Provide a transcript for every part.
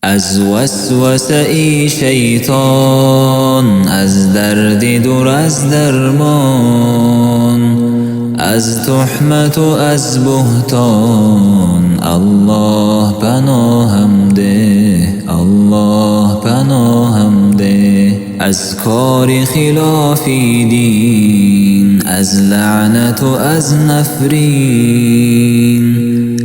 از وسوسه ای شیطان، از درد دور از درمان، از تهمت و از بهتان الله پناهم ده، الله پناهم ده. از کار خلاف دین، از لعنت و از نفرین،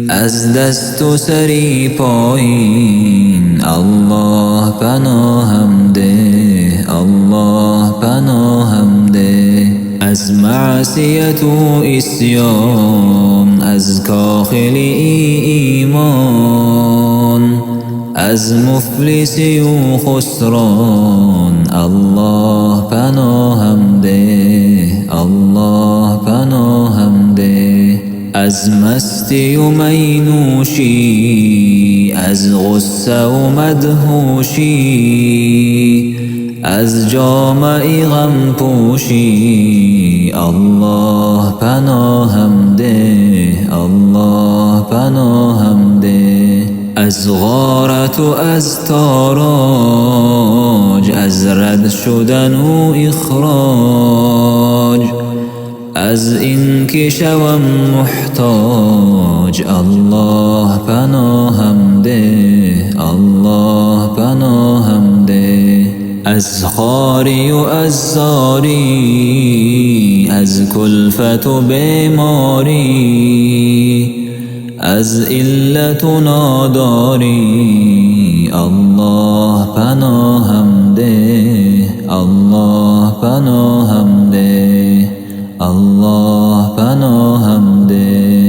از دست و سری پایین الله پناهم ده، الله پناهم ده. از معصیت و عصیان، از کاخلی ایمان، از مفلسی و خسران الله پناهم ده، الله پناهم ده. از مستی و مینوشی، از غصه و مدهوشی، از جامعی غم پوشی الله پناهم ده، الله پناهم ده. از غارت و از تاراج، از رد شدن و اخراج، از این که شوم محتاج الله پناهم ده، الله پناهم ده. از خواری و از زاری، از کلفت و بیماری، از علت و ناداری الله پناهم ده، الله پناهم ده، الله پناهم ده.